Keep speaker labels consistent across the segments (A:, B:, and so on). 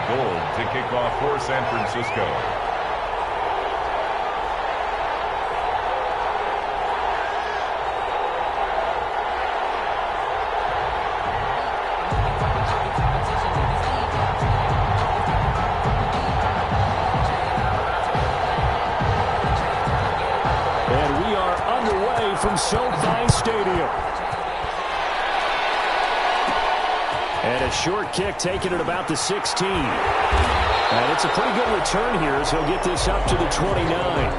A: Gould to kick off for San Francisco.
B: And we are underway from SoFi Stadium. And a short kick taken at about the 16. And it's a pretty good return here, so he'll get this up to the 29.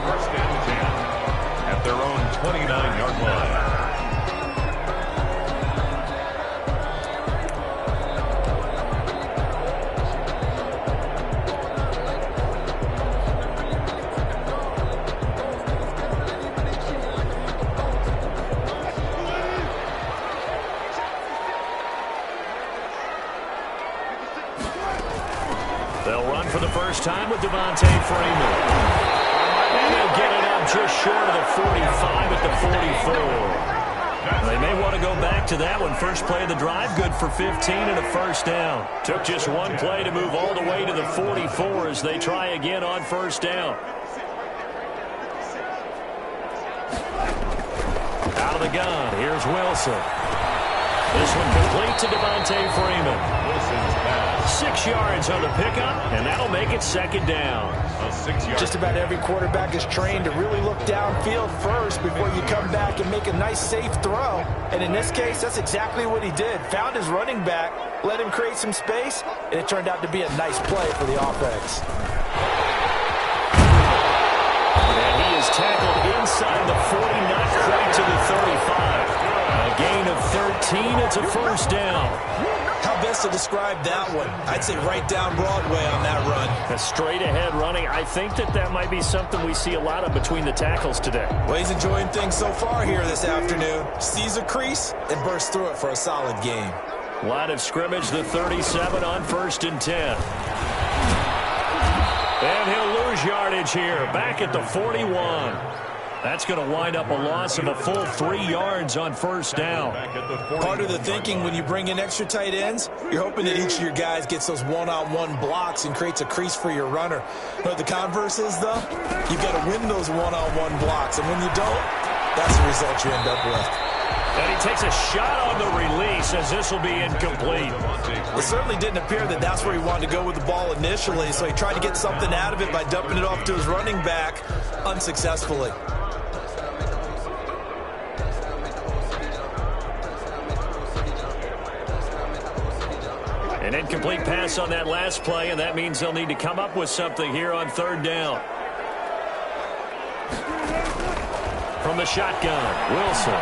A: First and 10 at their own 29-yard line.
B: They'll run for the first time with Devontae Freeman. And they'll get it up just short of the 45 at the 44. They may want to go back to that one. First play of the drive, good for 15 and a first down. Took just one play to move all the way to the 44 as they try again on first down. Out of the gun, here's Wilson. This one complete to Devontae Freeman.
A: Wilson's pass.
B: 6 yards on the pickup, and that'll make it second down.
A: A 6-yard.
C: Just about every quarterback is trained to really look downfield first before you come back and make a nice, safe throw. And in this case, that's exactly what he did. Found his running back, let him create some space, and it turned out to be a nice play for the offense.
B: And he is tackled inside the 40, not quite to the 35. A gain of 13, it's a first down.
C: How best to describe that one? I'd say right down Broadway on that run.
B: A straight-ahead running. I think that might be something we see a lot of between the tackles today.
C: Well, he's enjoying things so far here this afternoon. Sees a crease and bursts through it for a solid gain.
B: Line of scrimmage, the 37 on first and 10. And he'll lose yardage here, back at the 41. That's going to wind up a loss of a full 3 yards on first down.
C: Part of the thinking when you bring in extra tight ends, you're hoping that each of your guys gets those one-on-one blocks and creates a crease for your runner. But the converse is, though, you've got to win those one-on-one blocks. And when you don't, that's the result you end up with.
B: And he takes a shot on the release as this will be incomplete.
C: It certainly didn't appear that that's where he wanted to go with the ball initially, so he tried to get something out of it by dumping it off to his running back unsuccessfully.
B: An incomplete pass on that last play, and that means they'll need to come up with something here on third down. From the shotgun, Wilson.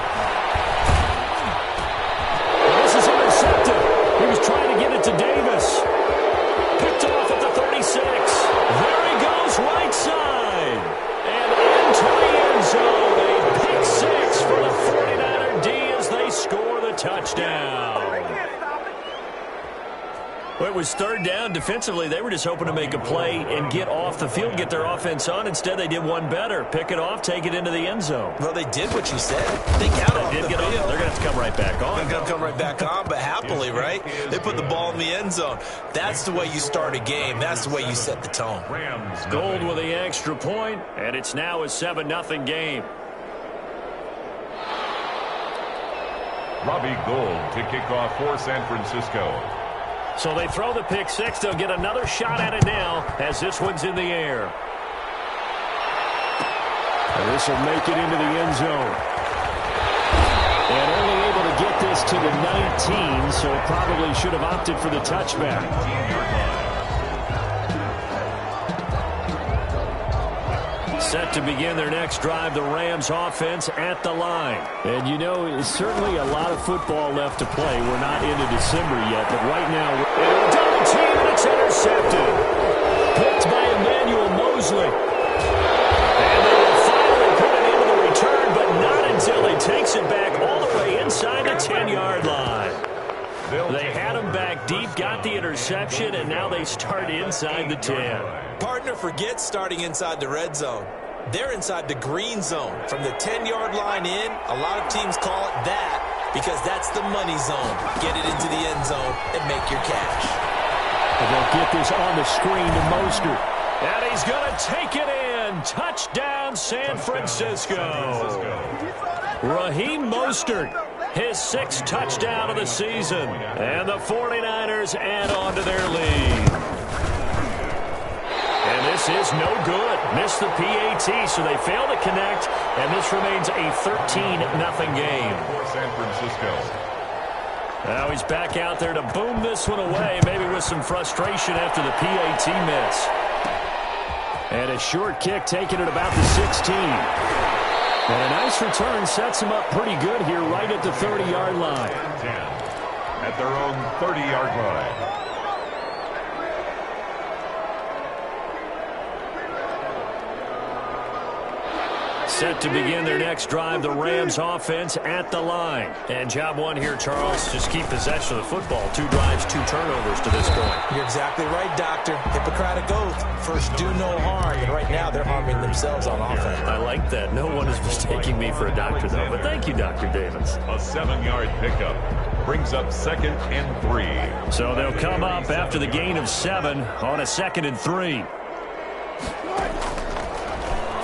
B: This is intercepted. He was trying to get it to Davis. Picked off at the 36. There he goes, right side. And into the end zone. A pick six for the 49er D as they score the touchdown. Well, it was third down. Defensively, they were just hoping to make a play and get off the field, get their offense on. Instead, they did one better. Pick it off, take it into the end zone.
C: Well, they did what you said. They got off the field.
B: They're going to have to come right back on.
C: They're going to come right back on, but happily, right? They put the ball in the end zone. That's the way you start a game. That's the way you set the tone.
B: Gould with the extra point, and it's now a 7-0 game.
A: Robbie Gould to kick off for San Francisco.
B: So they throw the pick six. They'll get another shot at it now as this one's in the air. And this will make it into the end zone. And only able to get this to the 19, so probably should have opted for the touchback. Set to begin their next drive, the Rams offense at the line. And you know, it's certainly a lot of football left to play. We're not into December yet, but right now, we're double team and it's intercepted. Picked by Emmanuel Mosley. And they will finally put it into the return, but not until he takes it back all the way inside the 10-yard line. They had him back deep, got the interception, and now they start inside the 10.
C: Partner forgets starting inside the red zone. They're inside the green zone. From the 10-yard line in, a lot of teams call it that because that's the money zone. Get it into the end zone and make your cash.
B: And they'll get this on the screen to Mostert. And he's going to take it in. Touchdown, San Francisco. Raheem Mostert, his 6th touchdown of the season. And the 49ers add on to their lead. And this is no good. Missed the PAT, so they fail to connect. And this remains a 13-0 game.
A: For San Francisco.
B: Now he's back out there to boom this one away, maybe with some frustration after the PAT miss. And a short kick taken at about the 16. And a nice return sets him up pretty good here right at the 30-yard line.
A: 10 at their own 30-yard line.
B: Set to begin their next drive, the Rams offense at the line. And job one here, Charles, just keep possession of the football. 2 drives, 2 turnovers to this point.
C: You're exactly right, Doctor. Hippocratic oath. First, do no harm. And right now, they're harming themselves on offense.
B: I like that. No one is mistaking me for a doctor, though. But thank you, Dr. Davis.
A: A 7-yard pickup brings up 2nd and 3.
B: So they'll come up after the gain of 7 on a 2nd and 3.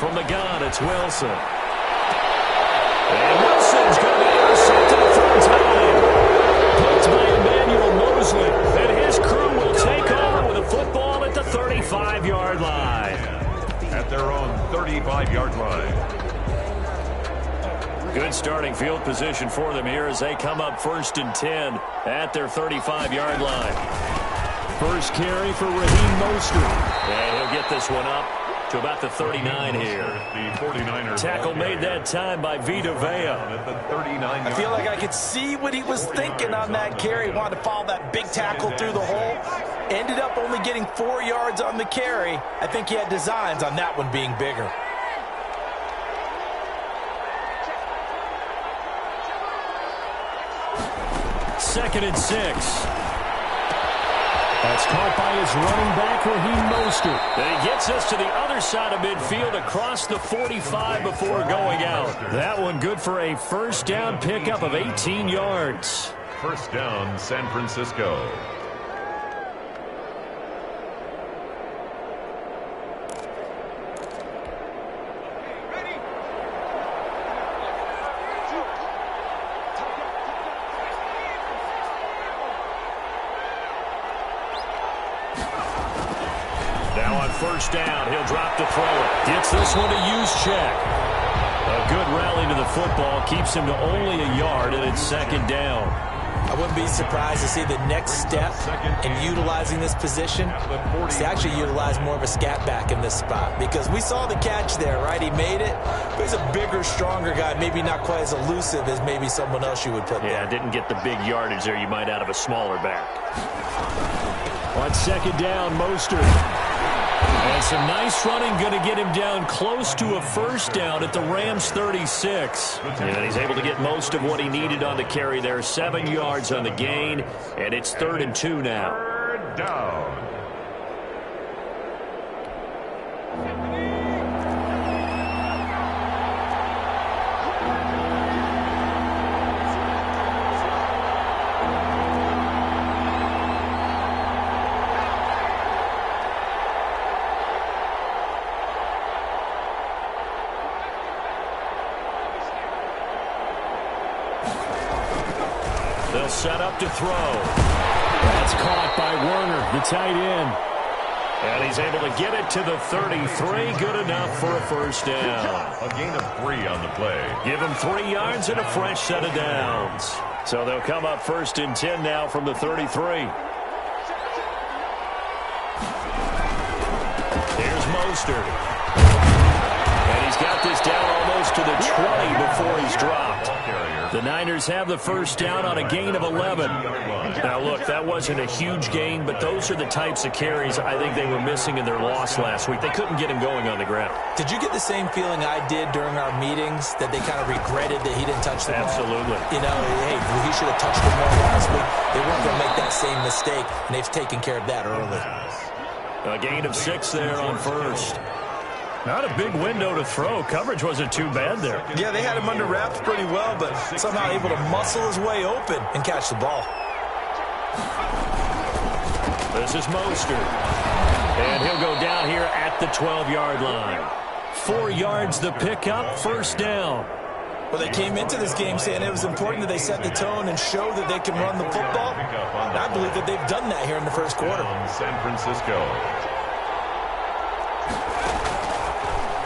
B: From the gun, it's Wilson. And Wilson's going to be intercepted a 3rd time. Picked by Emmanuel Mosley. And his crew will take over with a football at the 35-yard line.
A: At their own 35-yard line.
B: Good starting field position for them here as they come up 1st and 10 at their 35-yard line. First carry for Raheem Mostert. And he'll get this one up to about the 39 here.
A: The 49ers
B: tackle made that time by Vita Vea.
A: At the 39.
C: I feel like I could see what he was thinking on that carry. He wanted to follow that big tackle through the hole. Ended up only getting 4 yards on the carry. I think he had designs on that one being bigger.
B: Second and 6. That's caught by his running back, Raheem Mostert. And he gets us to the other side of midfield across the 45 before going out. That one good for a first down pickup of 18 yards.
A: First down, San Francisco.
B: First down, he'll drop to throw it. Gets this one to Juszczyk. A good rally to the football, keeps him to only a yard, and it's 2nd down.
C: I wouldn't be surprised to see the next step in utilizing this position is to actually utilize more of a scat back in this spot. Because we saw the catch there, right? He made it, but he's a bigger, stronger guy, maybe not quite as elusive as maybe someone else you would put there.
B: Yeah, didn't get the big yardage there you might out of a smaller back. On 2nd down, Mostert. And some nice running, going to get him down close to a first down at the Rams 36. And he's able to get most of what he needed on the carry there. 7 yards on the gain, and it's 3rd and 2 now.
A: 3rd down.
B: They'll set up to throw. That's caught by Werner, the tight end. And he's able to get it to the 33. Good enough for a first down.
A: A gain of 3 on the play.
B: Give him 3 yards and a fresh set of downs. So they'll come up 1st and 10 now from the 33. Here's Mostert. And he's got this down almost to the 20 before he's dropped. The Niners have the first down on a gain of 11. Now, look, that wasn't a huge gain, but those are the types of carries I think they were missing in their loss last week. They couldn't get him going on the ground.
C: Did you get the same feeling I did during our meetings, that they kind of regretted that he didn't touch the ball?
B: Absolutely.
C: You know, hey, he should have touched the ball last week. They weren't going to make that same mistake, and they've taken care of that early.
B: A gain of 6 there on first. Not a big window to throw. Coverage wasn't too bad there.
C: Yeah, they had him under wraps pretty well, but somehow able to muscle his way open and catch the ball.
B: This is Mostert. And he'll go down here at the 12-yard line. 4 yards the pickup, first down.
C: Well, they came into this game saying it was important that they set the tone and show that they can run the football. And I believe that they've done that here in the first quarter.
A: San Francisco.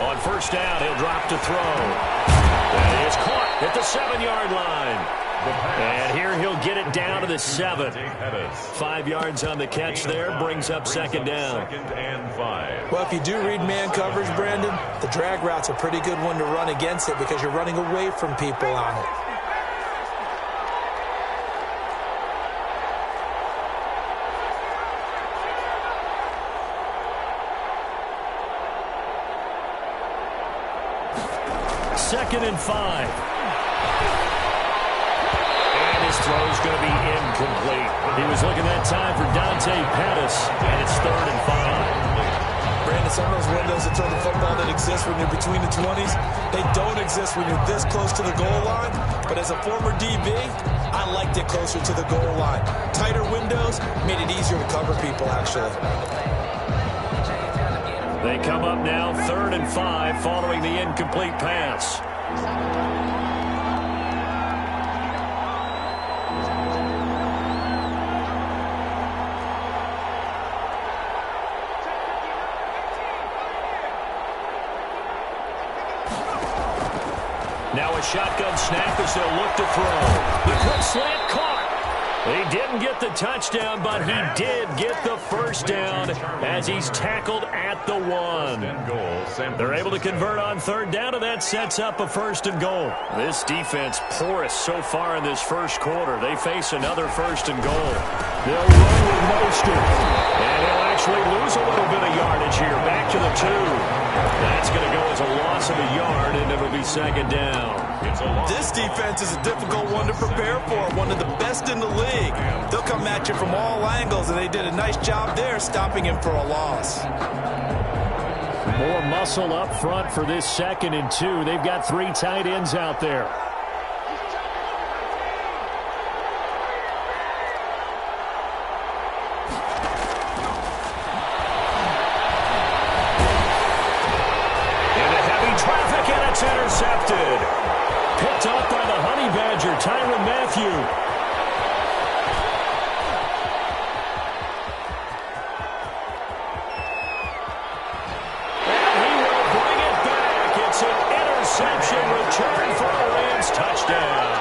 B: On first down, he'll drop to throw. That is caught at the 7-yard line. And here he'll get it down to the 7. 5 yards on the catch there, brings up second down.
A: Second and 5.
C: Well, if you do read man coverage, Brandon, the drag route's a pretty good one to run against it because you're running away from people on it.
B: Second and 5. His throw's going to be incomplete. He was looking that time for Dante Pettis, and it's third and 5.
C: Brandon, some of those windows to throw the football that exist when you're between the 20s, they don't exist when you're this close to the goal line. But as a former DB, I liked it closer to the goal line. Tighter windows made it easier to cover people, actually.
B: They come up now, third and 5, following the incomplete pass. Now a shotgun snap as they'll look to throw. The quick slant caught. He didn't get the touchdown, but he did get the first down as he's tackled at the 1. They're able to convert on third down, and that sets up a first and goal. This defense porous so far in this first quarter. They face another first and goal. They'll run with Mostert. And he'll actually lose a little bit of yardage here. Back to the 2. That's going to go as a loss of a yard, and it'll be second down.
C: This defense is a difficult one to prepare for, one of the best in the league. They'll come at you from all angles, and they did a nice job there stopping him for a loss.
B: More muscle up front for this second and 2. They've got 3 tight ends out there. It's intercepted. Picked up by the Honey Badger, Tyrann Mathieu. And he will bring it back. It's an interception return for a Rams touchdown.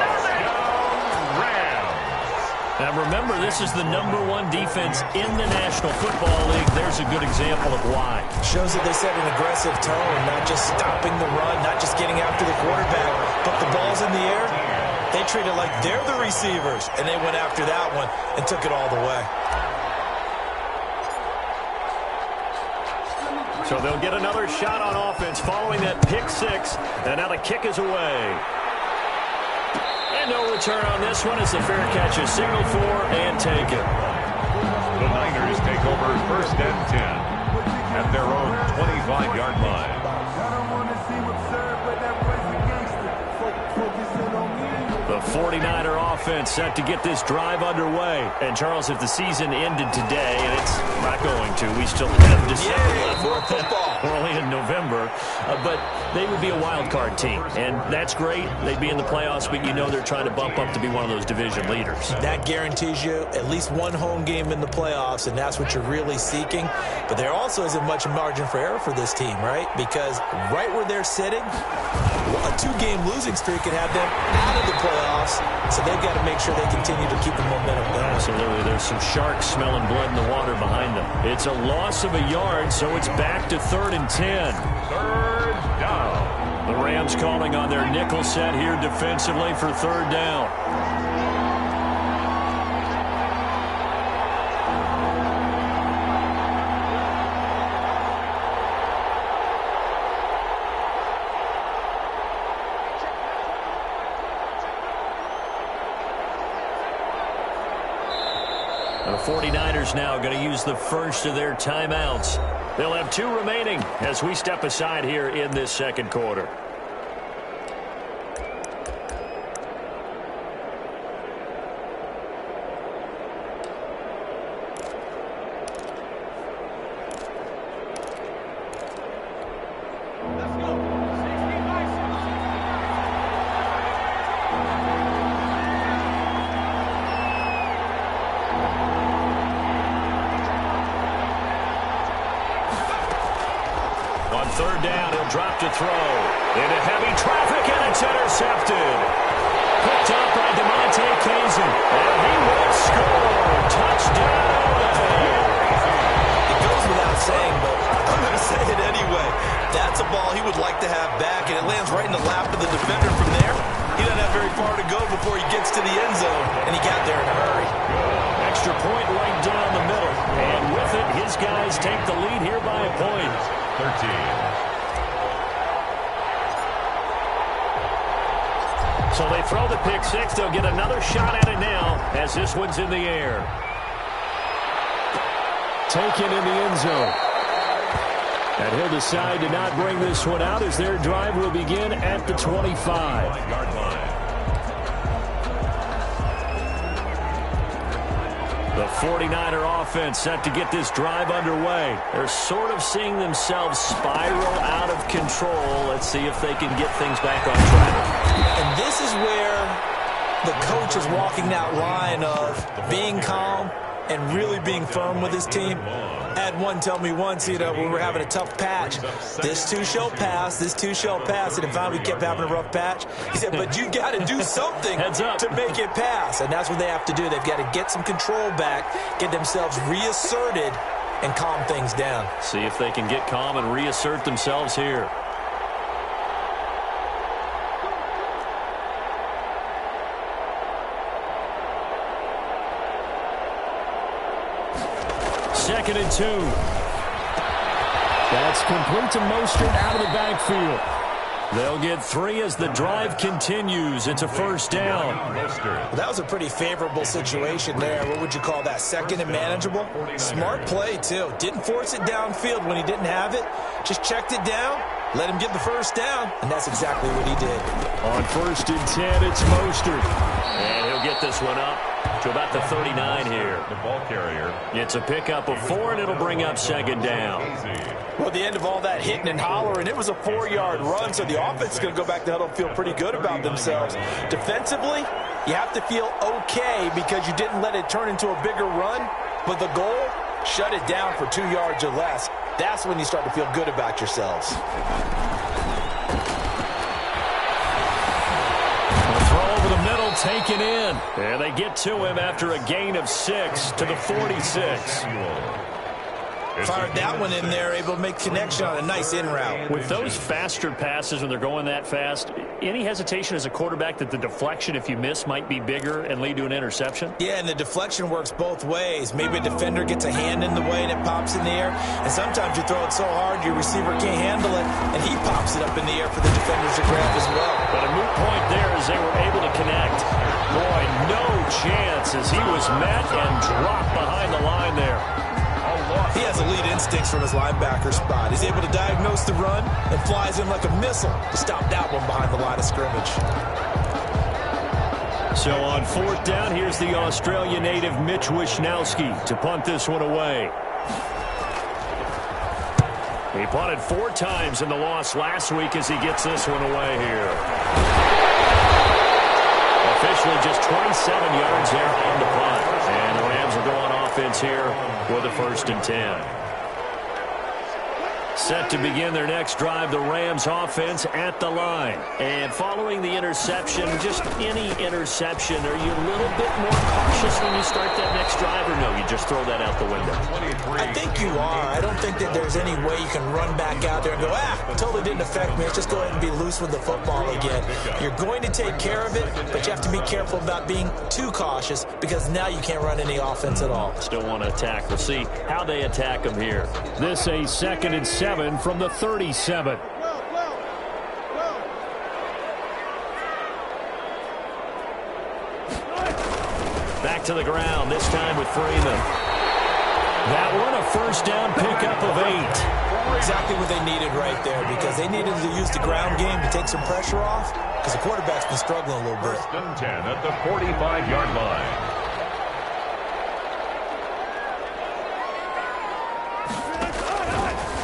B: Now remember, this is the #1 defense in the National Football League. There's a good example of why.
C: Shows that they set an aggressive tone, not just stopping the run, not just getting after the quarterback, but the ball's in the air. They treat it like they're the receivers, and they went after that one and took it all the way.
B: So they'll get another shot on offense following that pick 6, and now the kick is away. And no return on this one as the fair catch is signaled for and taken.
A: The Niners take over first and 10 at their own 25-yard line.
B: The 49er offense set to get this drive underway. And, Charles, if the season ended today, and it's not going to, we still have December left.
C: More football.
B: We're only in November. But they would be a wild card team. And that's great. They'd be in the playoffs, but you know they're trying to bump up to be one of those division leaders.
C: That guarantees you at least one home game in the playoffs, and that's what you're really seeking. But there also isn't much margin for error for this team, right? Because right where they're sitting, a 2-game losing streak could have them out of the playoffs, so they've got to make sure they continue to keep the momentum going.
B: Absolutely. There's some sharks smelling blood in the water behind them. It's a loss of a yard, so it's back to 3rd and 10.
A: Third down.
B: The Rams calling on their nickel set here defensively for 3rd down. The 49ers now going to use the first of their timeouts. They'll have 2 remaining as we step aside here in this second quarter. third down. He'll drop to throw. Into heavy traffic, and it's intercepted. Picked up by DeMonte Kazin. And he will score. Touchdown.
C: It goes without saying, but I'm going to say it anyway. That's a ball he would like to have back, and it lands right in the lap of the defender from there. He doesn't have very far to go before he gets to the end zone, and he got there in a hurry.
B: Extra point right down the middle. And with it, his guys take the lead here by a point.
A: 13.
B: So they throw the pick six. They'll get another shot at it now as this one's in the air. Taken in the end zone. And he'll decide to not bring this one out as their drive will begin at the 25-yard line. The 49er offense set to get this drive underway. They're sort of seeing themselves spiral out of control. Let's see if they can get things back on track.
C: And this is where the coach is walking that line of being calm and really being firm with his team. I had one tell me once, when we were having a tough patch, this too shall pass, this too shall pass, and finally we kept having a rough patch. He said, but you got to do something to make it pass, and that's what they have to do. They've got to get some control back, get themselves reasserted, and calm things down.
B: See if they can get calm and reassert themselves here. Second and 2. That's complete to Mostert out of the backfield. They'll get 3 as the drive continues. It's a first down.
C: Well, that was a pretty favorable situation there. What would you call that? Second and manageable? Smart play, too. Didn't force it downfield when he didn't have it. Just checked it down, let him get the first down, and that's exactly what he did.
B: On first and 10, it's Mostert. And he'll get this one up to about the 39 here.
A: The ball carrier.
B: It's a pickup of 4, and it'll bring up second down.
C: Well, at the end of all that hitting and hollering, it was a 4-yard run, so the offense is going to go back to huddle and feel pretty good about themselves. Defensively, you have to feel okay because you didn't let it turn into a bigger run, but the goal, shut it down for 2 yards or less. That's when you start to feel good about yourselves.
B: Taken in. And they get to him after a gain of 6 to the 46.
C: Fired that one in there, able to make connection on a nice in route.
B: With those faster passes when they're going that fast, any hesitation as a quarterback that the deflection, if you miss, might be bigger and lead to an interception?
C: Yeah, and the deflection works both ways. Maybe a defender gets a hand in the way and it pops in the air, and sometimes you throw it so hard your receiver can't handle it, and he pops it up in the air for the defenders to grab as well.
B: But a moot point there as they were able to connect. Boy, no chance as he was met and dropped behind the line there.
C: He has elite instincts from his linebacker spot. He's able to diagnose the run and flies in like a missile to stop that one behind the line of scrimmage.
B: So on fourth down, here's the Australia native Mitch Wishnowsky to punt this one away. He punted 4 times in the loss last week as he gets this one away here. Officially just 27 yards there on the punt. And the Rams will go on offense here with a first and 10. Set to begin their next drive, the Rams offense at the line. And following the interception, just any interception, are you a little bit more cautious when you start that next drive, or no, you just throw that out the window?
C: I think you are. I don't think that there's any way you can run back out there and go, totally didn't affect me. Let's just go ahead and be loose with the football again. You're going to take care of it, but you have to be careful about being too cautious because now you can't run any offense at all.
B: Still want to attack. We'll see how they attack them here. This a 2nd and 7 from the 37. Back to the ground, this time with Freeman. That one, a first down pickup of 8.
C: Exactly what they needed right there because they needed to use the ground game to take some pressure off because the quarterback's been struggling a little bit.
A: First and 10 at the 45-yard line.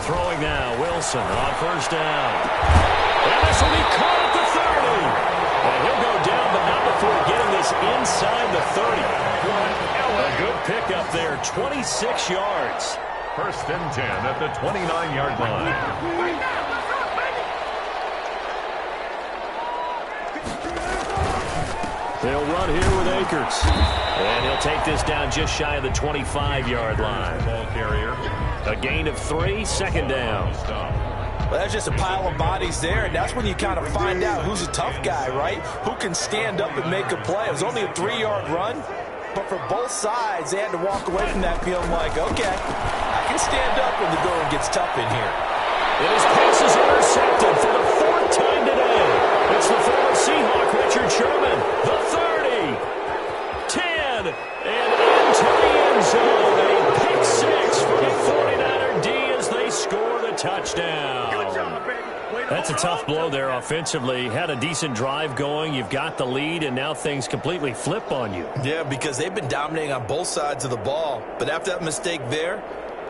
B: Throwing now, Wilson on first down. And this will be caught at the 30. And he'll go down, but not before getting this inside the 30. A good pickup there, 26 yards.
A: First and 10 at the 29-yard line.
B: They'll run here with Akers. And he'll take this down just shy of the 25-yard line.
A: Ball carrier.
B: A gain of 3, second down.
C: Well, that's just a pile of bodies there, and that's when you kind of find out who's a tough guy, right? Who can stand up and make a play. It was only a 3-yard run, but for both sides, they had to walk away from that feeling like, okay, I can stand up when the going gets tough in here.
B: And his pass is intercepted for the 4th time today. It's the former Seahawk, Richard Sherman, the 30, 10, and into the end zone. A pick 6 for the 49er D as they score the touchdown. That's a tough blow there offensively. Had a decent drive going. You've got the lead, and now things completely flip on you.
C: Yeah, because they've been dominating on both sides of the ball. But after that mistake there,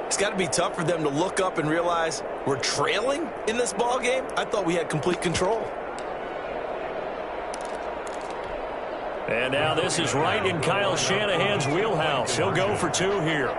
C: it's got to be tough for them to look up and realize we're trailing in this ball game. I thought we had complete control.
B: And now this is right in Kyle Shanahan's wheelhouse. He'll go for 2 here.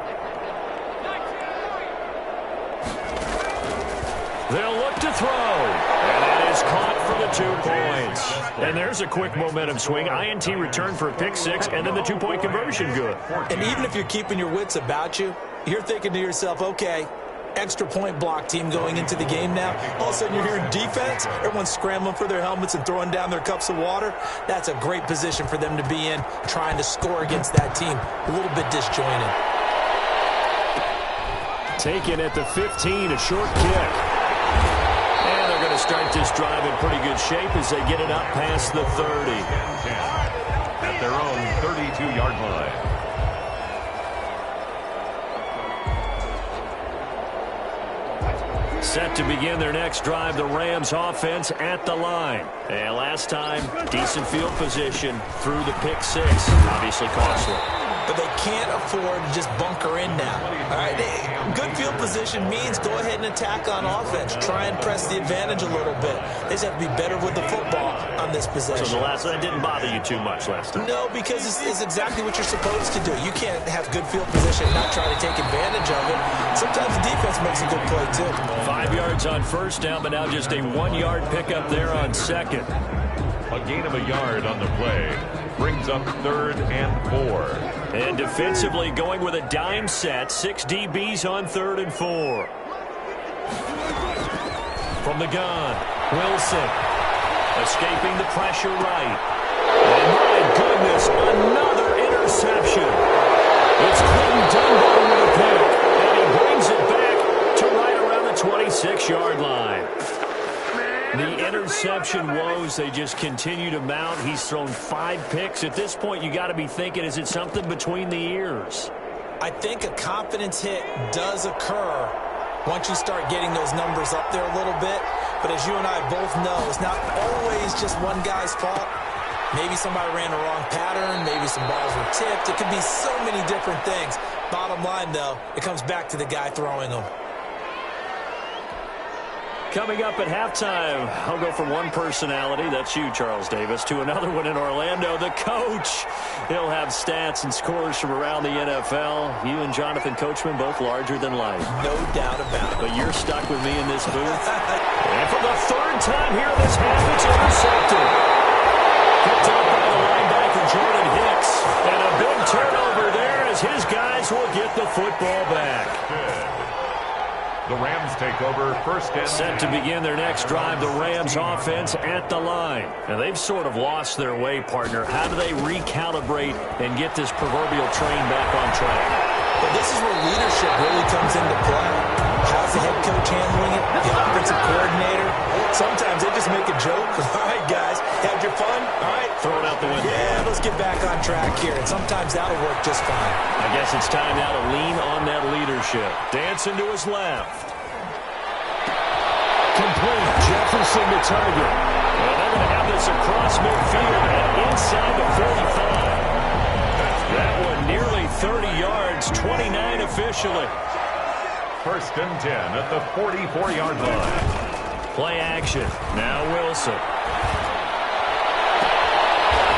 B: They'll look to throw. And it is caught for the 2 points. And there's a quick momentum swing. INT return for a pick 6, and then the 2-point conversion good.
C: And even if you're keeping your wits about you, you're thinking to yourself, okay, extra point block team going into the game now. All of a sudden you're hearing defense. Everyone's scrambling for their helmets and throwing down their cups of water. That's a great position for them to be in, trying to score against that team. A little bit disjointed.
B: Taken at the 15, a short kick. And they're going to start this drive in pretty good shape as they get it up past the 30.
A: At their own 32-yard line.
B: Set to begin their next drive, the Rams offense at the line. And last time, decent field position through the pick 6. Obviously costly.
C: But they can't afford to just bunker in now. All right, good field position means go ahead and attack on offense. Try and press the advantage a little bit. They just have to be better with the football on this possession.
B: So that didn't bother you too much last time?
C: No, because it's exactly what you're supposed to do. You can't have good field position and not try to take advantage of it. Sometimes the defense makes a good play, too.
B: 5 yards on first down, but now just a 1-yard pickup there on second.
A: A gain of a yard on the play. Brings up 3rd and 4.
B: And defensively going with a dime set. 6 DBs on 3rd and 4. From the gun, Wilson. Escaping the pressure right. And my goodness, another interception. It's Quentin Dunbar with a pick. And he brings it back to right around the 26-yard line. The interception woes, they just continue to mount. He's thrown 5 picks. At this point, you got to be thinking, is it something between the ears?
C: I think a confidence hit does occur once you start getting those numbers up there a little bit. But as you and I both know, it's not always just one guy's fault. Maybe somebody ran the wrong pattern. Maybe some balls were tipped. It could be so many different things. Bottom line, though, it comes back to the guy throwing them.
B: Coming up at halftime, I'll go from one personality, that's you, Charles Davis, to another one in Orlando, the coach. He'll have stats and scores from around the NFL. You and Jonathan Coachman, both larger than life.
C: No doubt about it.
B: But you're stuck with me in this booth. And for the 3rd time here this half, it's intercepted. Picked up by the linebacker, Jordan Hicks. And a big turnover there as his guys will get the football back.
A: The Rams take over 1st and 10.
B: Set to begin their next drive, the Rams offense at the line. And they've sort of lost their way, partner. How do they recalibrate and get this proverbial train back on track?
C: But this is where leadership really comes into play. How's the head coach handling it? The offensive coordinator? Sometimes they just make a joke. All right, guys, had your fun? All right.
B: Throw it out the window.
C: Yeah, let's get back on track here. And sometimes that'll work just fine.
B: I guess it's time now to lean on that leadership. Dancing to his left. Complete. Jefferson to target. Well, they're going to have this across midfield and inside the 45. That one nearly 30 yards, 29 officially.
A: 1st and 10 at the 44-yard line.
B: Play action. Now Wilson.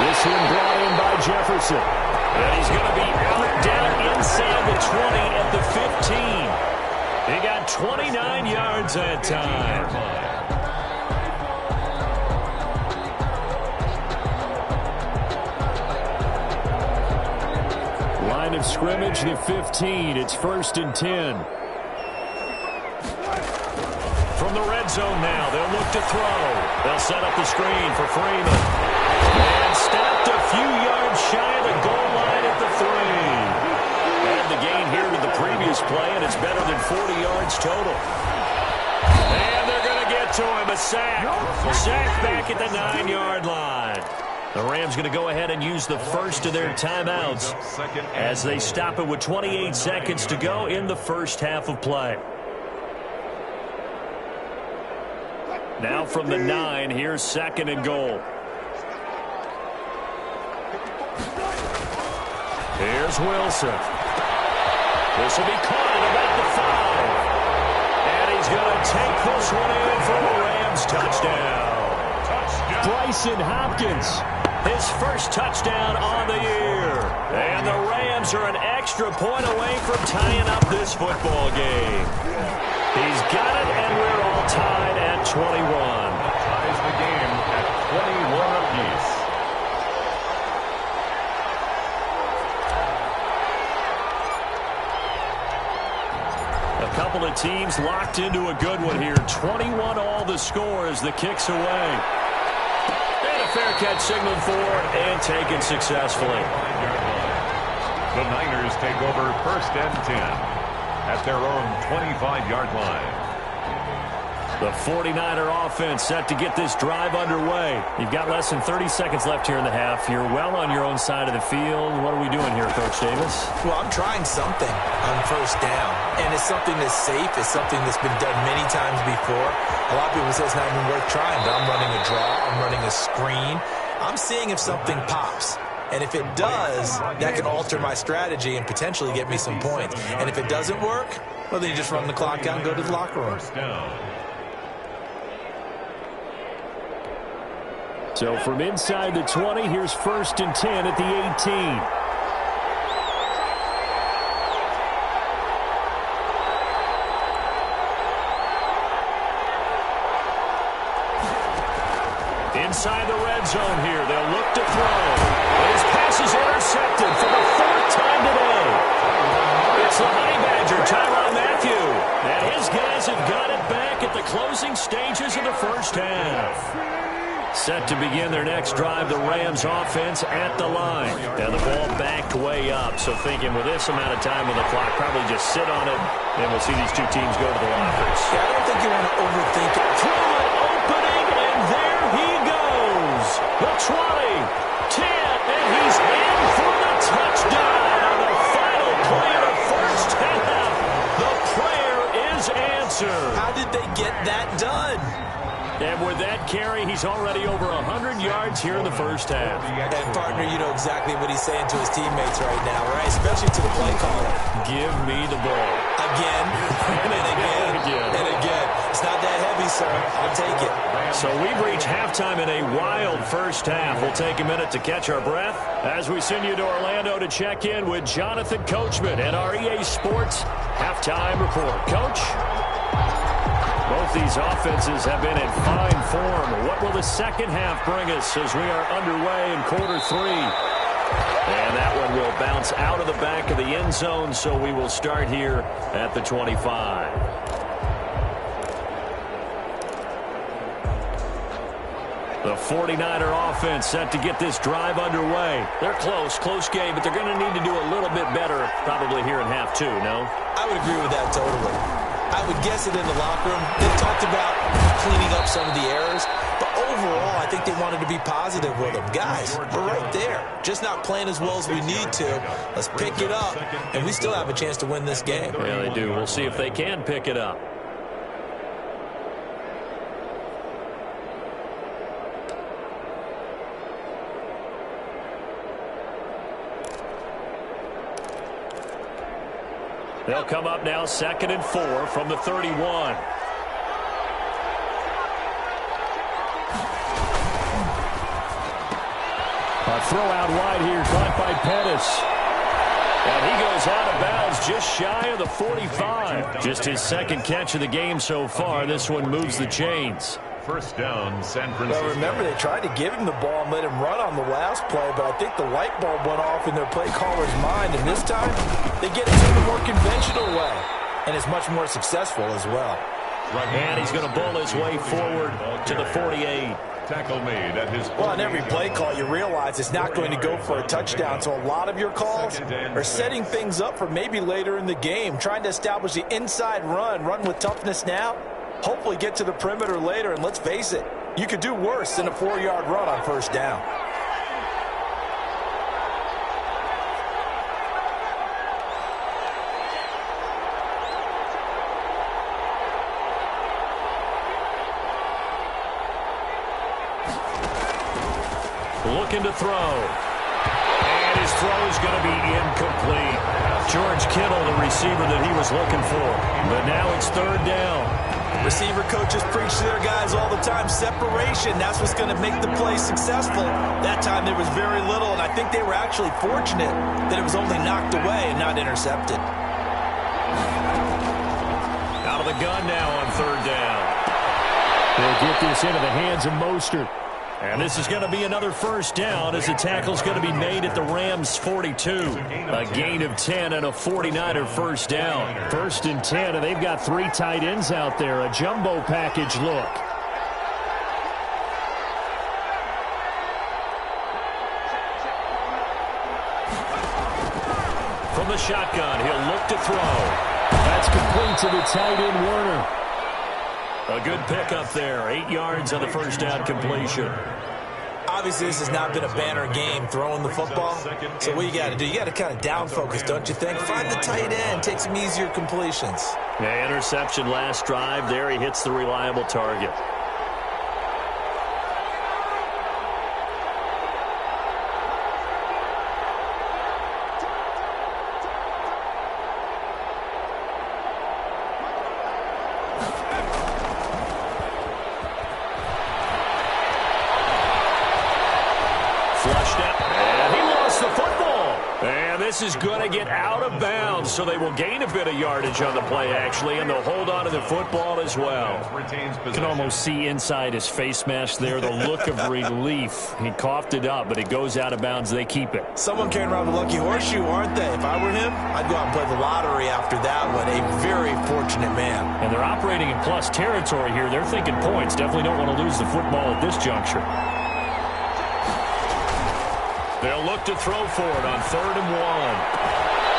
B: This one brought in by Jefferson. And he's going to be out down inside the 20 at the 15. He got 29 yards that time. Line of scrimmage, the 15. It's 1st and 10. From the red zone now, they'll look to throw. They'll set up the screen for Freeman. And stopped a few yards shy of the goal line at the 3. And the gain here to the previous play, and it's better than 40 yards total. And they're going to get to him. A sack. Sack back at the 9-yard line. The Rams going to go ahead and use the first of their timeouts as they stop it with 28 seconds to go in the first half of play. Now from the 9, here's 2nd and goal. Here's Wilson. This will be caught at about the 5. And he's going to take this one in for a Rams touchdown. Bryson Hopkins, his first touchdown on the year. And the Rams are an extra point away from tying up this football game. He's got it, and we're all tied at 21.
A: Ties the game at 21 apiece.
B: A couple of teams locked into a good one here. 21 all the score as the kick's away. And a fair catch signaled for and taken successfully.
A: The Niners take over 1st and 10 at their own 25-yard line.
B: The 49er offense set to get this drive underway. You've got less than 30 seconds left here in the half. You're well on your own side of the field. What are we doing here, Coach Davis?
C: Well, I'm trying something on 1st down, and it's something that's safe. It's something that's been done many times before. A lot of people say it's not even worth trying, but I'm running a draw. I'm running a screen. I'm seeing if something pops. And if it does, that can alter my strategy and potentially get me some points. And if it doesn't work, well, then you just run the clock out and go to the locker room.
B: So from inside the 20, here's 1st and 10 at the 18. Inside the red zone here, they'll look to throw. And his pass is intercepted for the 4th time today. It's the Honey Badger, Tyrann Mathieu. And his guys have got it back at the closing stages of the first half. Set to begin their next drive, the Rams offense at the line. And the ball backed way up. So thinking with this amount of time on the clock, probably just sit on it, and we'll see these two teams go to the lockers.
C: Yeah, I don't think you want to overthink it.
B: Throw it opening, and there he goes. The 20, 10, and he's in for the touchdown. The final play of the first half. The prayer is answered.
C: How did they get that done?
B: And with that carry, he's already over 100 yards here in the first half.
C: And, partner, you know exactly what he's saying to his teammates right now, right? Especially to the play caller.
B: Give me the ball.
C: Again, and again, and again. It's not that heavy, sir. I'll take it.
B: So we've reached halftime in a wild first half. We'll take a minute to catch our breath as we send you to Orlando to check in with Jonathan Coachman at our EA Sports Halftime Report. Coach? Both these offenses have been in fine form. What will the second half bring us as we are underway in quarter 3? And that one will bounce out of the back of the end zone, so we will start here at the 25. The 49er offense set to get this drive underway. They're close game, but they're going to need to do a little bit better probably here in half 2, no?
C: I would agree with that totally. I would guess it in the locker room. They talked about cleaning up some of the errors, but overall, I think they wanted to be positive with them. Guys, we're right there. Just not playing as well as we need to. Let's pick it up, and we still have a chance to win this game.
B: Yeah, they do. We'll see if they can pick it up. They'll come up now 2nd and 4 from the 31. A throw out wide here, caught by Pettis. And he goes out of bounds just shy of the 45. Just his second catch of the game so far. This one moves the chains.
A: First down, San Francisco.
C: Well, remember, they tried to give him the ball and let him run on the last play, but I think the light bulb went off in their play caller's mind, and this time they get it to the more conventional way, and it's much more successful as well.
B: And he's going to bull his way forward to the 48.
A: Tackle made at his.
C: Well, on every play call, you realize it's not going to go for a touchdown, so a lot of your calls are setting things up for maybe later in the game, trying to establish the inside run with toughness now, hopefully get to the perimeter later, and let's face it, you could do worse than a 4-yard run on first down.
B: Looking to throw. And his throw is going to be incomplete. George Kittle, the receiver that he was looking for. But now it's third down.
C: Receiver coaches preach to their guys all the time. Separation, that's what's going to make the play successful. That time there was very little, and I think they were actually fortunate that it was only knocked away and not intercepted.
B: Out of the gun now on third down. They'll get this into the hands of Mostert. And this is going to be another first down as the tackle's going to be made at the Rams' 42. A gain of 10 and a 49er first down. First and 10, and they've got 3 tight ends out there. A jumbo package look. From the shotgun, he'll look to throw. That's complete to the tight end, Werner. A good pickup there. 8 yards on the first down completion.
C: Obviously, this has not been a banner game throwing the football. So what you got to do, you got to kind of down focus, don't you think? Find the tight end, take some easier completions.
B: Yeah, interception last drive. There he hits the reliable target. This is going to get out of bounds, so they will gain a bit of yardage on the play, actually, and they'll hold on to the football as well. You can almost see inside his face mask there the look of relief. He coughed it up, but it goes out of bounds. They keep it.
C: Someone carrying around the lucky horseshoe, aren't they? If I were him, I'd go out and play the lottery after that one. A very fortunate man.
B: And they're operating in plus territory here. They're thinking points. Definitely don't want to lose the football at this juncture. They'll look to throw for it on 3rd and 1.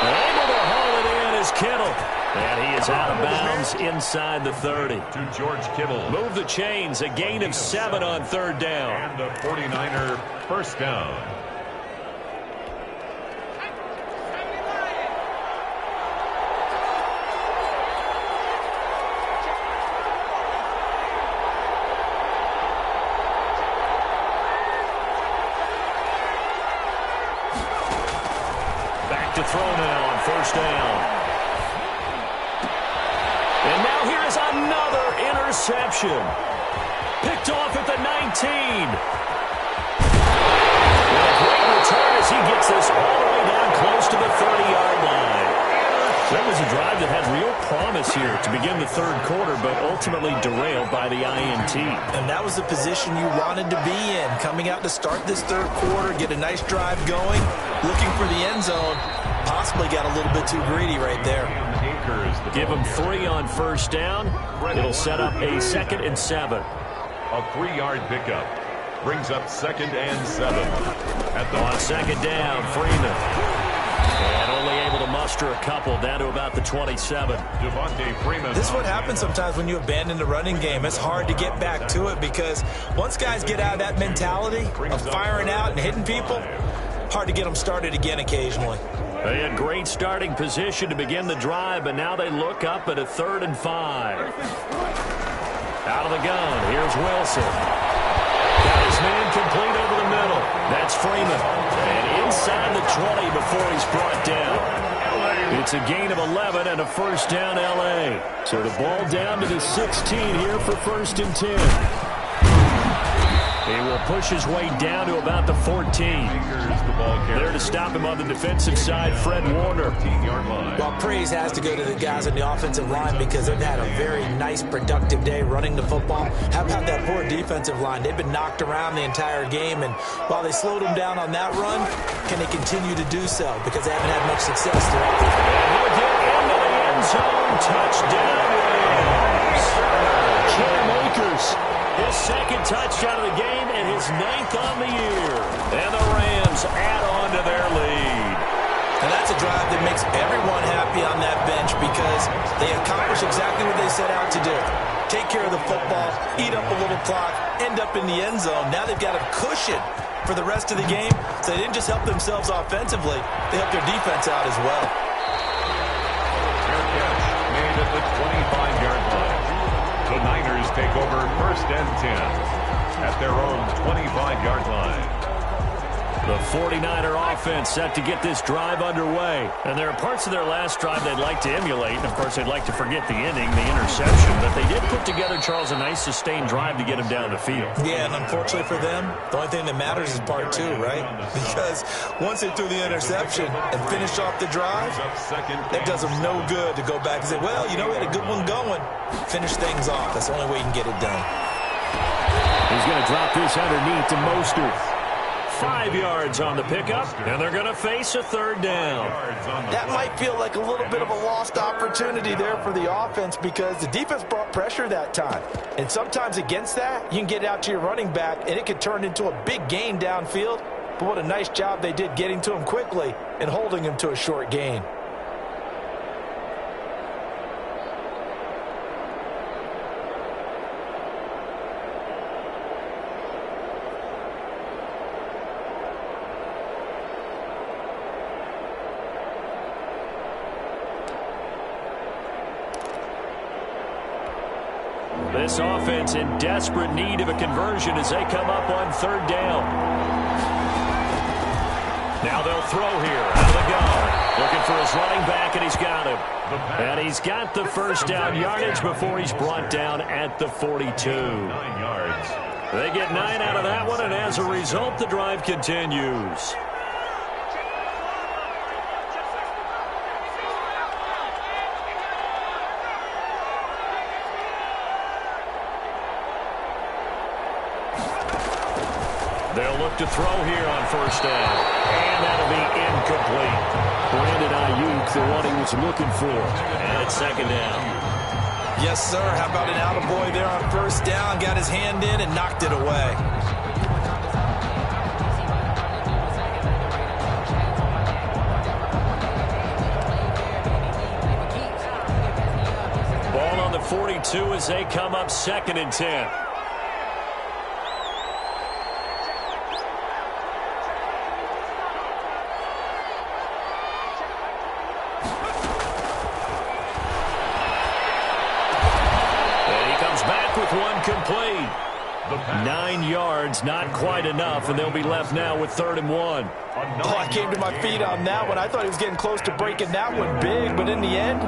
B: Able to haul it in is Kittle. And he is out of bounds inside the 30.
A: To George Kittle.
B: Move the chains. A gain of 7 on 3rd down.
A: And the 49er first down.
B: To throw now on first down. And now here's another interception. Picked off at the 19. And a great return as he gets this all the way down close to the 30-yard line. That was a drive that had real promise here to begin the 3rd quarter, but ultimately derailed by the INT.
C: And that was the position you wanted to be in. Coming out to start this 3rd quarter, get a nice drive going, looking for the end zone. Possibly got a little bit too greedy right there.
B: Give him 3 on first down. It'll set up a 2nd and 7.
A: A 3-yard pickup brings up 2nd and 7.
B: On 2nd down, Freeman. And only able to muster a couple down to about the 27.
A: Devontae Freeman.
C: This is what happens sometimes when you abandon the running game. It's hard to get back to it because once guys get out of that mentality of firing out and hitting people, hard to get them started again occasionally.
B: They had great starting position to begin the drive, but now they look up at a 3rd and 5. Out of the gun, here's Wilson. Got his man complete over the middle. That's Freeman. And inside the 20 before he's brought down. It's a gain of 11 and a first down L.A. So the ball down to the 16 here for 1st and 10. He will push his way down to about the 14. There to stop him on the defensive side, Fred Warner.
C: Well, praise has to go to the guys on the offensive line because they've had a very nice, productive day running the football. How about that poor defensive line? They've been knocked around the entire game, and while they slowed them down on that run, can they continue to do so? Because they haven't had much success throughout the game.
B: And he'll get into the end zone. Touchdown, Rams. Cam Akers, his second touchdown of the game and his 9th on the year. And the Rams add on to their lead.
C: And that's a drive that makes everyone happy on that bench because they accomplish exactly what they set out to do. Take care of the football, eat up a little clock, end up in the end zone. Now they've got a cushion for the rest of the game. So they didn't just help themselves offensively, they helped their defense out as well.
A: Fair catch made at the 25-yard line. The Niners take over 1st and 10 at their own 25-yard line.
B: The 49er offense set to get this drive underway. And there are parts of their last drive they'd like to emulate. And, of course, they'd like to forget the ending, the interception. But they did put together, Charles, a nice sustained drive to get him down the field.
C: Yeah, and unfortunately for them, the only thing that matters is part 2, right? Because once they threw the interception and finished off the drive, that does them no good to go back and say, well, you know, we had a good one going. Finish things off. That's the only way you can get it done.
B: He's going to drop this underneath to Mostert. 5 yards on the pickup, and they're going to face a 3rd down.
C: That might feel like a little bit of a lost opportunity there for the offense because the defense brought pressure that time. And sometimes against that, you can get out to your running back, and it could turn into a big gain downfield. But what a nice job they did getting to him quickly and holding him to a short gain.
B: This offense in desperate need of a conversion as they come up on 3rd down. Now they'll throw here out of the gun. Looking for his running back, and he's got him. And he's got the 1st down yardage before he's brought down at the 42.
A: 9 yards.
B: They get 9 out of that one, and as a result, the drive continues. They'll look to throw here on 1st down. And that'll be incomplete. Brandon Ayuk, the one he was looking for. And it's 2nd down.
C: Yes, sir. How about an attaboy there on 1st down? Got his hand in and knocked it away.
B: Ball on the 42 as they come up 2nd and 10. Complete. 9 yards, not quite enough, and they'll be left now with 3rd and 1.
C: Oh, I came to my feet on that one. I thought he was getting close to breaking that one big, but in the end,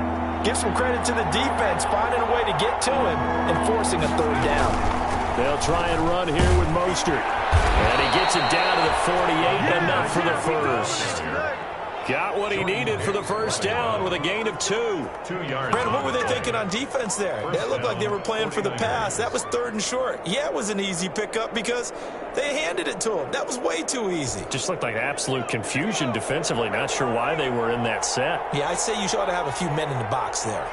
C: give some credit to the defense, finding a way to get to him and forcing a 3rd down.
B: They'll try and run here with Mostert. And he gets it down to the 48, enough for the 1st. Got what he needed for the 1st down with a gain of 2.
A: 2 yards.
C: Brandon, what were they thinking on defense there? That looked like they were playing for the pass. That was 3rd and short. Yeah, it was an easy pickup because they handed it to him. That was way too easy.
B: Just looked like absolute confusion defensively. Not sure why they were in that set.
C: Yeah, I'd say you ought to have a few men in the box there.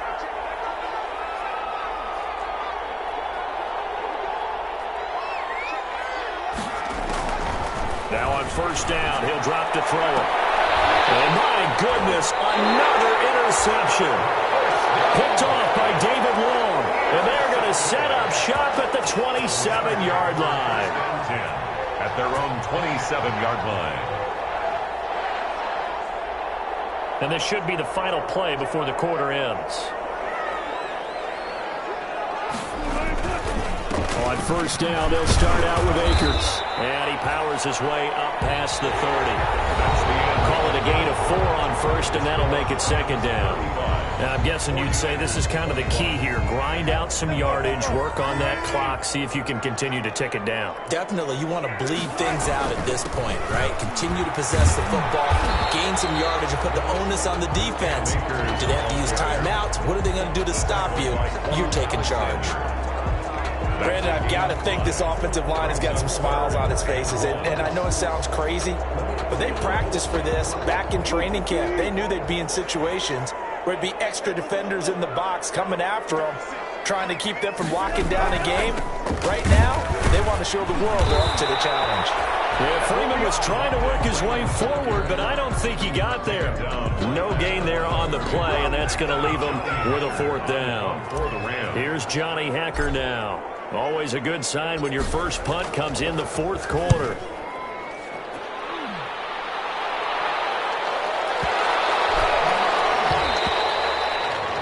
B: Now on 1st down, he'll drop to throw it. And my goodness, another interception. Picked off by David Long. And they're going to set up shop at the 27-yard line.
A: 10 at their own 27-yard line.
B: And this should be the final play before the quarter ends. On first down, they'll start out with Akers. And he powers his way up past the 30. Call it a gain of 4 on first, and that'll make it second down. Now, I'm guessing you'd say this is kind of the key here. Grind out some yardage, work on that clock, see if you can continue to tick it down.
C: Definitely, you want to bleed things out at this point, right? Continue to possess the football, gain some yardage, and put the onus on the defense. Do they have to use timeouts? What are they going to do to stop you? You're taking charge. Brandon, I've got to think this offensive line has got some smiles on its faces. And I know it sounds crazy, but they practiced for this back in training camp. They knew they'd be in situations where it'd be extra defenders in the box coming after them, trying to keep them from locking down a game. Right now, they want to show the world they're up to the challenge.
B: Yeah, Freeman was trying to work his way forward, but I don't think he got there. No gain there on the play, and that's going to leave him with a 4th down. Here's Johnny Hacker now. Always a good sign when your first punt comes in the 4th quarter.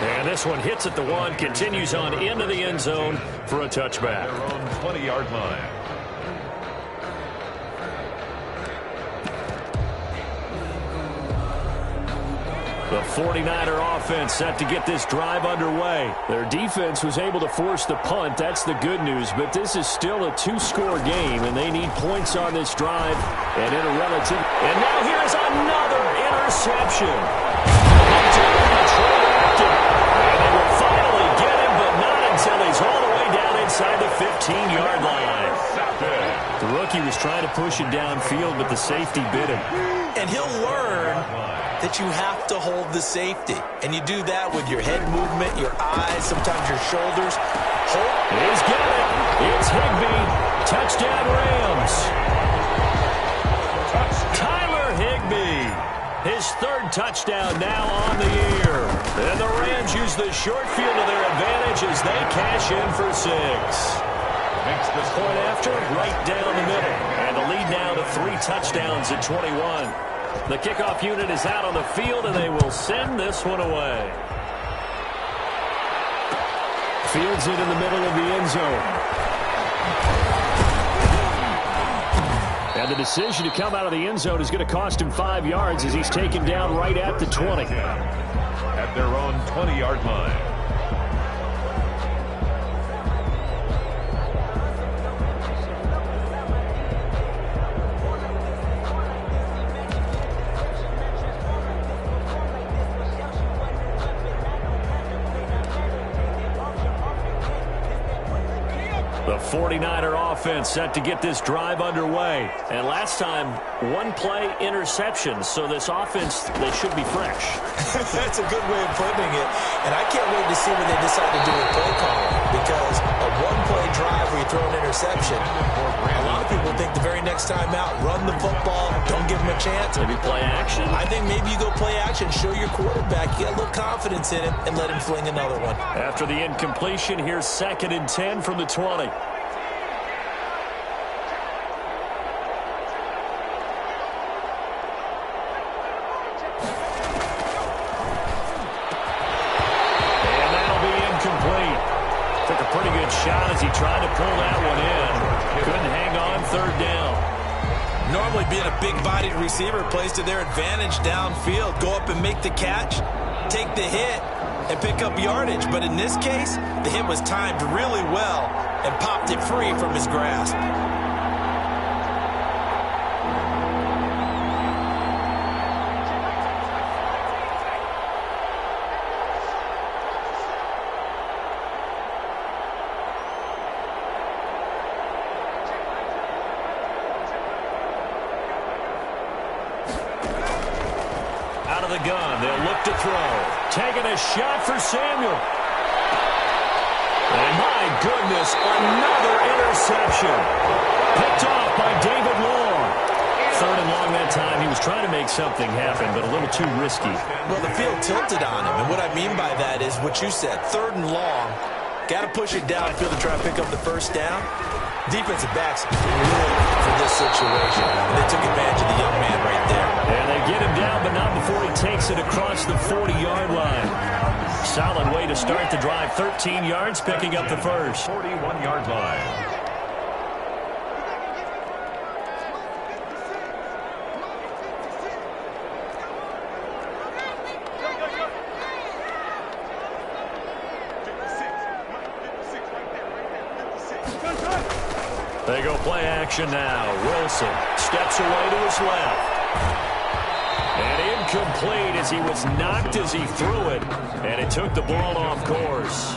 B: And this one hits at the 1, continues on into the end zone for a touchback.
A: Their own 20-yard line.
B: The 49er offense set to get this drive underway. Their defense was able to force the punt. That's the good news. But this is still a 2-score game, and they need points on this drive. And in a relative. And now here's another interception. And they will finally get him, but not until he's all the way down inside the 15-yard line. The rookie was trying to push it downfield, but the safety bit him.
C: And he'll learn that you have to hold the safety. And you do that with your head movement, your eyes, sometimes your shoulders.
B: He's got it. It's Higbee. Touchdown Rams. Tyler Higbee. His 3rd touchdown now on the year. And the Rams use the short field to their advantage as they cash in for 6. Makes this point after right down the middle. And the lead now to 3 touchdowns at 21. The kickoff unit is out on the field, and they will send this one away. Fields it in the middle of the end zone. And the decision to come out of the end zone is going to cost him 5 yards as he's taken down right at the 20.
A: At their own 20-yard line.
B: The 49er offense set to get this drive underway. And last time, 1-play interception. So this offense, they should be fresh.
C: That's a good way of putting it. And I can't wait to see what they decide to do with play calling. Because a 1-play drive where you throw an interception, a lot of people think the very next time out, run the football, don't give them a chance.
B: Maybe play action.
C: I think maybe you go play action, show your quarterback, you got a little confidence in him, and let him fling another one.
B: After the incompletion, here's 2nd and 10 from the 20. Shot as he tried to pull that one in. Couldn't hang on 3rd down.
C: Normally being a big-bodied receiver plays to their advantage downfield. Go up and make the catch, take the hit, and pick up yardage. But in this case, the hit was timed really well and popped it free from his grasp.
B: Out of the gun, they'll look to throw. Taking a shot for Samuel. And my goodness, another interception. Picked off by David Long. 3rd and long that time. He was trying to make something happen, but a little too risky.
C: Well, the field tilted on him, and what I mean by that is what you said. 3rd and long. Got to push it downfield to try to pick up the first down. Defensive backs live for this situation. And they took advantage of the young man right there.
B: And they get him down, but not before he takes it across the 40-yard line. solid way to start the drive. 13 yards, picking up the first.
A: 41-yard line.
B: They go play action now. Wilson steps away to his left. And incomplete as he was knocked as he threw it. And it took the ball off course.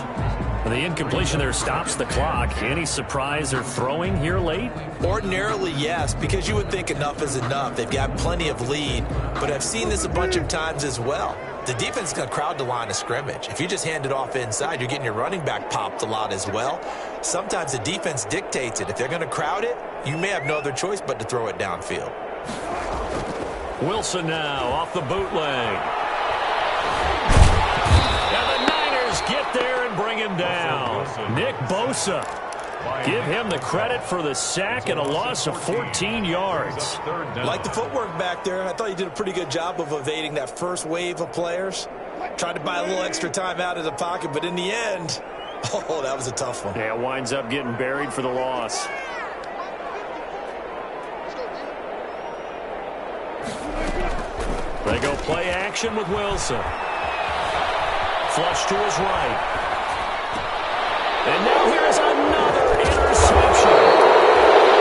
B: The incompletion there stops the clock. Any surprise they're throwing here late?
C: Ordinarily, yes, because you would think enough is enough. They've got plenty of lead. But I've seen this a bunch of times as well. The defense is going to crowd the line of scrimmage. If you just hand it off inside, you're getting your running back popped a lot as well. Sometimes the defense dictates it. If they're going to crowd it, you may have no other choice but to throw it downfield.
B: Wilson now off the bootleg. And the Niners get there and bring him down. Nick Bosa. Give him the credit for the sack and a loss of 14 yards.
C: Like the footwork back there, I thought you did a pretty good job of evading that first wave of players. Tried to buy a little extra time out of the pocket, but in the end, oh, that was a tough one.
B: Yeah, winds up getting buried for the loss. They go play action with Wilson. Flush to his right. And now here's another interception.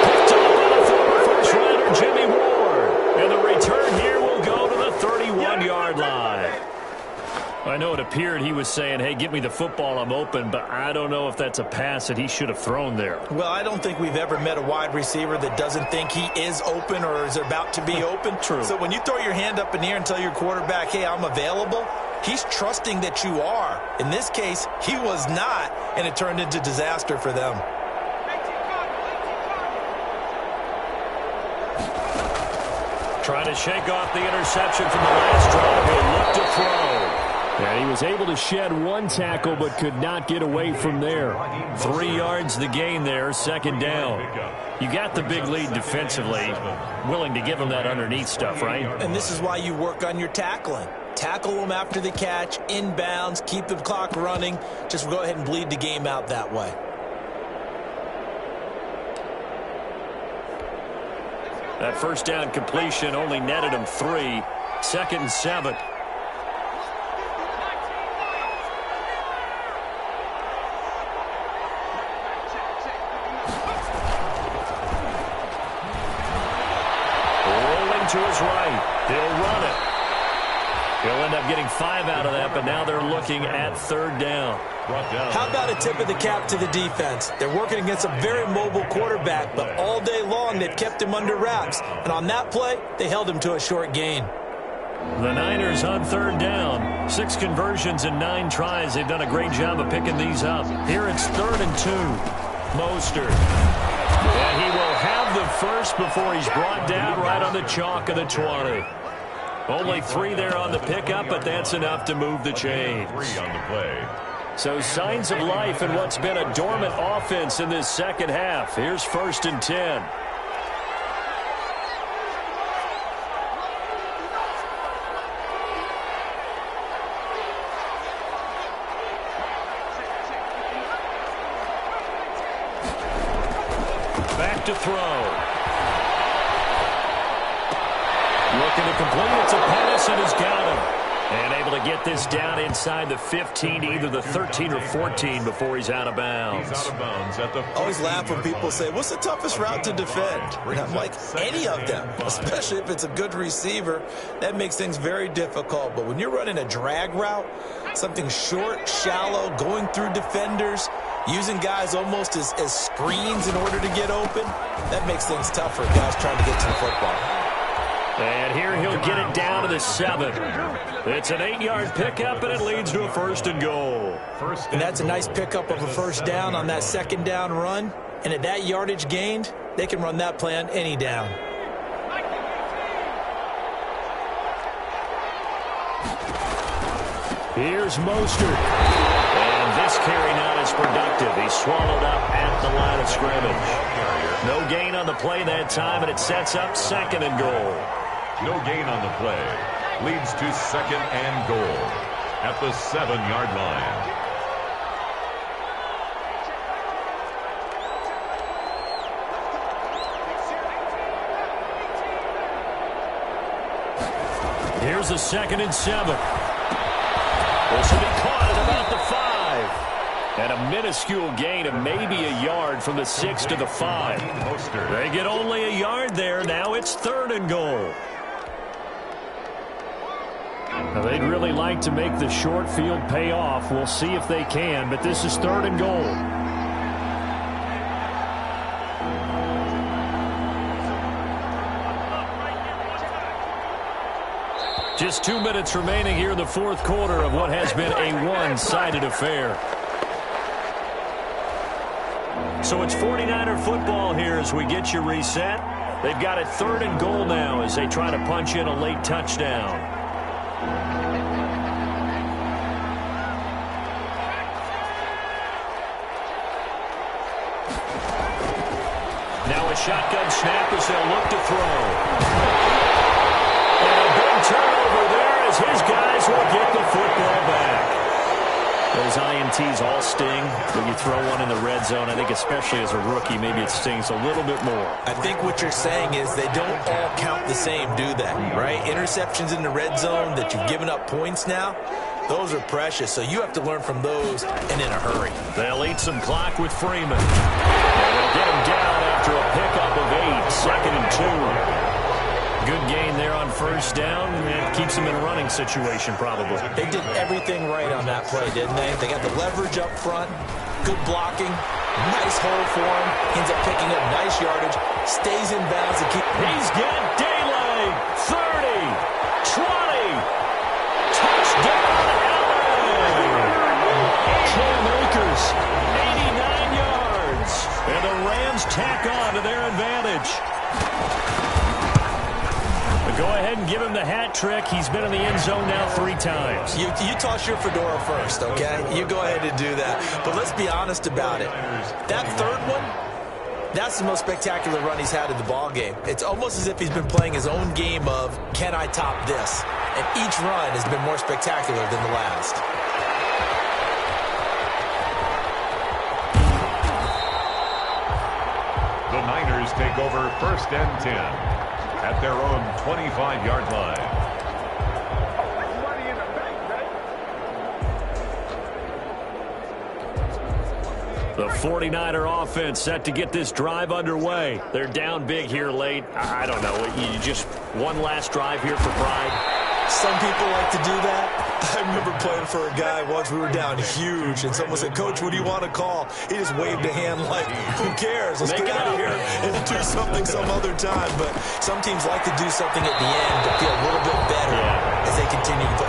B: Picked up by the former first-rounder Jimmy Ward. And the return here will go to the 31-yard line. I know it appeared he was saying, hey, give me the football, I'm open, but I don't know if that's a pass that he should have thrown there.
C: Well, I don't think we've ever met a wide receiver that doesn't think he is open or is about to be open.
B: True.
C: So when you throw your hand up in the air and tell your quarterback, hey, I'm available, he's trusting that you are. In this case, he was not, and it turned into disaster for them.
B: Trying to shake off the interception from the last drive. He'll look to throw. And he was able to shed one tackle but could not get away from there. 3 yards the gain there, second down. You got the big lead defensively. Willing to give him that underneath stuff, right?
C: And this is why you work on your tackling. Tackle them after the catch, inbounds, keep the clock running. Just go ahead and bleed the game out that way.
B: That first down completion only netted him 3. 2nd and 7. Rolling to his right. He'll run it. He'll end up getting 5 out of that, but now they're looking at 3rd down.
C: How about a tip of the cap to the defense? They're working against a very mobile quarterback, but all day long they've kept him under wraps. And on that play, they held him to a short gain.
B: The Niners on 3rd down. 6 conversions in 9 tries. They've done a great job of picking these up. Here it's 3rd and 2. Mostert. And he will have the first before he's brought down right on the chalk of the 20. Only 3 there on the pickup, but that's enough to move the chains.
A: 3 on the play.
B: So signs of life in what's been a dormant offense in this second half. Here's 1st and 10. Back to throw. Looking to complete. It's a pass, and he's got him. And able to get this down inside the 15, either the 13 or 14 before he's out of bounds.
A: He's out of bounds at the
C: I always laugh when people say, what's the toughest route to defend? And I'm like, any of them, especially if it's a good receiver. That makes things very difficult. But when you're running a drag route, something short, shallow, going through defenders, using guys almost as screens in order to get open, that makes things tough for guys trying to get to the football.
B: And here he'll get it down to the 7. It's an 8-yard pickup, and it leads to a 1st and goal.
C: And that's a nice pickup of a first down on that 2nd down run. And at that yardage gained, they can run that play on any down.
B: Here's Mostert. And this carry not as productive. He's swallowed up at the line of scrimmage. No gain on the play that time, and it sets up 2nd and goal.
A: No gain on the play. Leads to 2nd and goal. at the 7-yard line.
B: Here's a 2nd and 7. This will be caught at about the 5. And a minuscule gain of maybe a yard from the 6 to the 5. They get only a yard there. Now it's 3rd and goal. Now they'd really like to make the short field pay off. We'll see if they can, but this is 3rd and goal. Just 2 minutes remaining here in the 4th quarter of what has been a one-sided affair. So it's 49er football here as we get you reset. They've got it 3rd and goal now as they try to punch in a late touchdown. Now a shotgun snap as they'll look to throw. Turnover there as his guys will get the football back. Those INTs all sting when you throw one in the red zone. I think especially as a rookie, maybe it stings a little bit more. I think what you're saying is they don't all count the same, do they? Right? Interceptions in the red zone that you've given up points now, those are precious. So you have to learn from those and in a hurry. They'll eat some clock with Freeman. And they'll get him down after a pickup of 8, 2nd and 2. Good gain there on 1st down. It keeps them in a running situation, probably. They did everything right on that play, didn't they? They got the leverage up front, good blocking, nice hole for him. Ends up picking up nice yardage, stays in bounds. And he's got daylight. 30, 20, touchdown, LA! Cam Akers, 89 yards. And the Rams tack on to their advantage. Go ahead and give him the hat trick. He's been in the end zone now 3 times. You toss your fedora first, okay? You go ahead and do that. But let's be honest about it. That 3rd one, that's the most spectacular run he's had in the ball game. It's almost as if he's been playing his own game of, can I top this? And each run has been more spectacular than the last.
A: The Niners take over 1st and 10. At their own 25-yard line.
B: The 49er offense set to get this drive underway. They're down big here late. I don't know. You just one last drive here for pride.
C: Some people like to do that. I remember playing for a guy once. We were down huge, and someone said, "Coach, what do you want to call?" He just waved a hand like, "Who cares? Let's get out of here and do something some other time." But some teams like to do something at the end to feel a little bit better as they continue to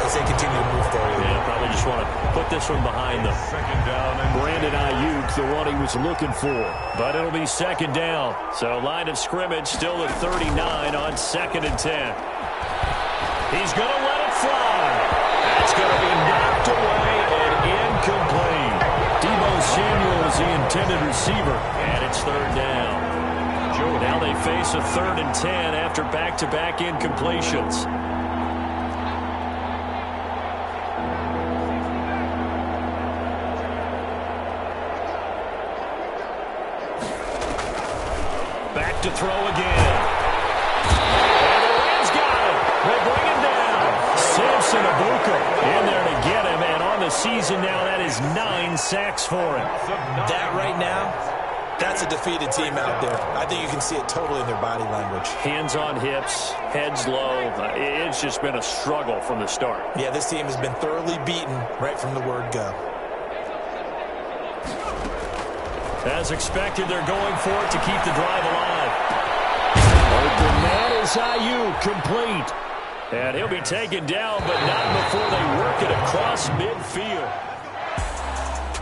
C: move forward.
B: Yeah, probably just want to put this one behind them.
A: 2nd down and
B: Brandon Ayuk, the one he was looking for. But it'll be 2nd down. So line of scrimmage still at 39 on 2nd and 10. He's going to let it fly. That's going to be knocked away and incomplete. Deebo Samuel is the intended receiver, and it's 3rd down. Now they face a 3rd and 10 after back-to-back incompletions. Back to throw again. And the Rams got it. They bring him down. Samson Abuka in there to get him. And on the season now, that is 9 sacks for him.
C: That right now, that's a defeated team out there. I think you can see it totally in their body language.
B: Hands on hips, heads low. It's just been a struggle from the start.
C: Yeah, this team has been thoroughly beaten right from the word go.
B: As expected, they're going for it to keep the drive alive. Open man is Ayuk, complete. And he'll be taken down, but not before they work it across midfield.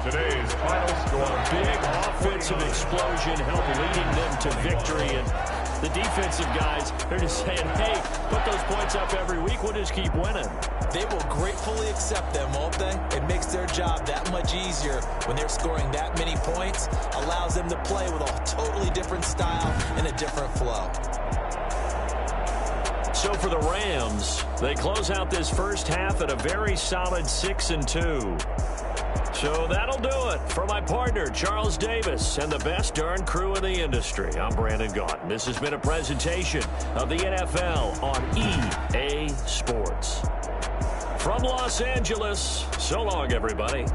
A: today's final score.
B: A big offensive explosion helped leading them to victory. And the defensive guys, they're just saying, hey, put those points up every week. We'll just keep winning.
C: They will gratefully accept them, won't they? It makes their job that much easier when they're scoring that many points. Allows them to play with a totally different style and a different flow.
B: So for the Rams, they close out this first half at a very solid 6-2. So that'll do it for my partner, Charles Davis, and the best darn crew in the industry. I'm Brandon Gaudin. This has been a presentation of the NFL on EA Sports. From Los Angeles, so long, everybody.